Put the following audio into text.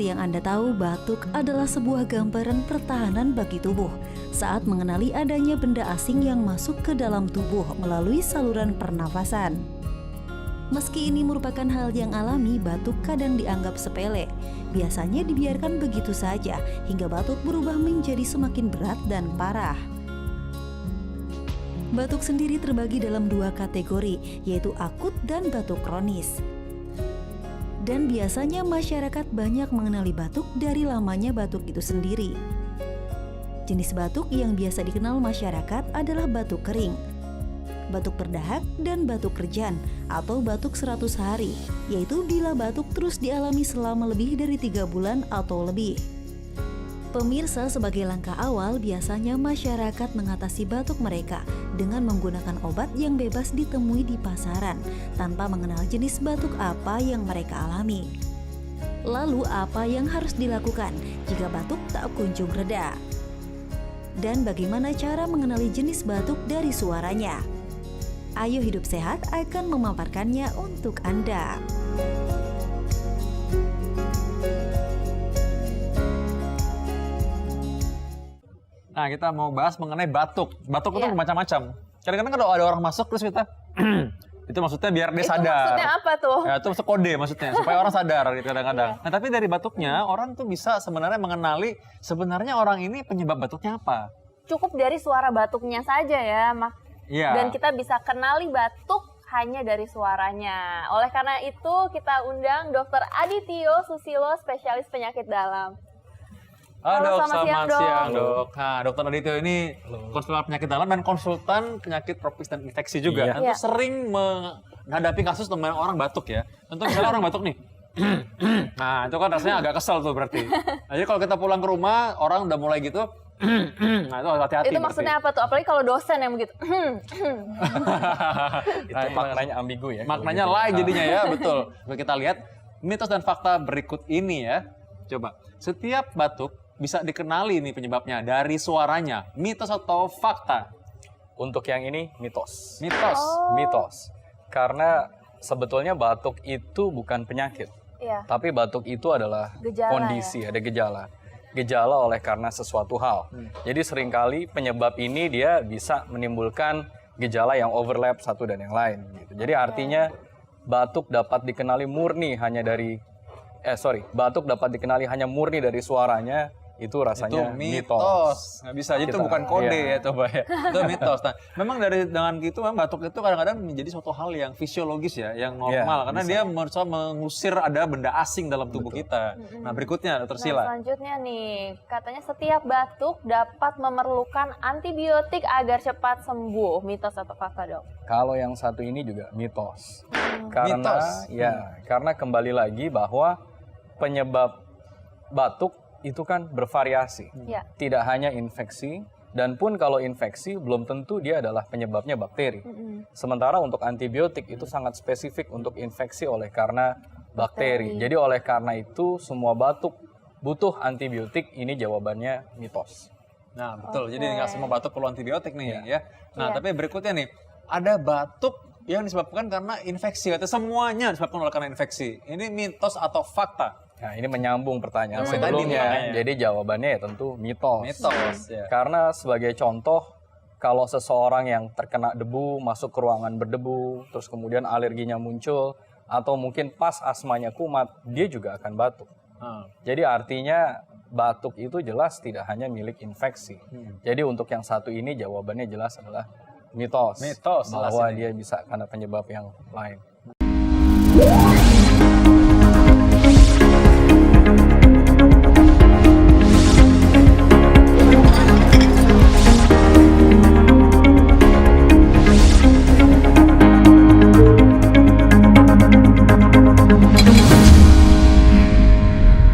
Seperti yang Anda tahu, batuk adalah sebuah gambaran pertahanan bagi tubuh saat mengenali adanya benda asing yang masuk ke dalam tubuh melalui saluran pernafasan. Meski ini merupakan hal yang alami, batuk kadang dianggap sepele. Biasanya dibiarkan begitu saja hingga batuk berubah menjadi semakin berat dan parah. Batuk sendiri terbagi dalam dua kategori, yaitu akut dan batuk kronis. Dan biasanya masyarakat banyak mengenali batuk dari lamanya batuk itu sendiri. Jenis batuk yang biasa dikenal masyarakat adalah batuk kering, batuk berdahak, dan batuk kerjan atau batuk 100 hari, yaitu bila batuk terus dialami selama lebih dari 3 bulan atau lebih. Pemirsa, sebagai langkah awal, biasanya masyarakat mengatasi batuk mereka dengan menggunakan obat yang bebas ditemui di pasaran tanpa mengenal jenis batuk apa yang mereka alami. Lalu apa yang harus dilakukan jika batuk tak kunjung reda? Dan bagaimana cara mengenali jenis batuk dari suaranya? Ayo Hidup Sehat akan memaparkannya untuk Anda. Nah, kita mau bahas mengenai batuk. Batuk itu macam-macam. Kadang-kadang kalau ada orang masuk terus kita itu maksudnya biar dia sadar. Itu maksudnya apa tuh? Ya, itu kode maksudnya supaya orang sadar gitu kadang-kadang. Nah, tapi dari batuknya orang tuh bisa sebenarnya mengenali sebenarnya orang ini penyebab batuknya apa. Cukup dari suara batuknya saja ya, Mak. Iya. Dan kita bisa kenali batuk hanya dari suaranya. Oleh karena itu kita undang Dr. Adityo Susilo, spesialis penyakit dalam. Halo, selamat siang, Dok. Nah, Dokter Adityo ini konsultan penyakit dalam dan konsultan penyakit tropis dan infeksi juga. Iya. Tentu sering menghadapi kasus teman orang batuk ya. Tentu misalnya orang batuk nih. Nah, itu kan rasanya agak kesel tuh berarti. Nah, jadi kalau kita pulang ke rumah, orang udah mulai gitu. Nah, itu hati-hati. Itu maksudnya apa tuh? Apalagi kalau dosen yang begitu. Itu maknanya ambigu ya. Maknanya lain jadinya ya, betul. Coba kita lihat mitos dan fakta berikut ini ya. Coba, setiap batuk bisa dikenali nih penyebabnya dari suaranya. Mitos atau fakta? Untuk yang ini mitos. Mitos. Mitos. Karena sebetulnya batuk itu bukan penyakit. Iya. Tapi batuk itu adalah Gejala, kondisi, ada gejala. Gejala oleh karena sesuatu hal. Jadi seringkali penyebab ini dia bisa menimbulkan gejala yang overlap satu dan yang lain. Gitu. Jadi artinya batuk dapat dikenali murni hanya dari batuk dapat dikenali hanya murni dari suaranya. Itu rasanya itu mitos. Nggak bisa, jadi itu bukan kode ya coba ya. Itu mitos. Nah, memang dengan gitu memang batuk itu kadang-kadang menjadi suatu hal yang fisiologis ya, yang normal. Karena dia mengusir ada benda asing dalam tubuh kita. Nah, berikutnya Dr. Sila. Nah, selanjutnya nih, katanya setiap batuk dapat memerlukan antibiotik agar cepat sembuh. Mitos atau fakta, Dok? Kalau yang satu ini juga mitos. Karena Mitos. karena kembali lagi bahwa penyebab batuk itu kan bervariasi. Ya. Tidak hanya infeksi, dan pun kalau infeksi belum tentu dia adalah penyebabnya bakteri. Sementara untuk antibiotik itu sangat spesifik untuk infeksi oleh karena bakteri. Jadi oleh karena itu semua batuk butuh antibiotik, ini jawabannya mitos. Nah, betul. Jadi nggak semua batuk perlu antibiotik nih ya. Nah, tapi berikutnya nih, ada batuk yang disebabkan karena infeksi atau semuanya disebabkan oleh karena infeksi. Ini mitos atau fakta? Nah, ini menyambung pertanyaan Tadi sebelumnya. makanya. Jadi jawabannya ya tentu mitos. Mitos, ya. Karena sebagai contoh, kalau seseorang yang terkena debu, masuk ke ruangan berdebu, terus kemudian alerginya muncul, atau mungkin pas asmanya kumat, dia juga akan batuk. Jadi artinya batuk itu jelas tidak hanya milik infeksi. Jadi untuk yang satu ini jawabannya jelas adalah mitos. Mitos, jelas bahwa ini. dia bisa karena penyebab yang lain.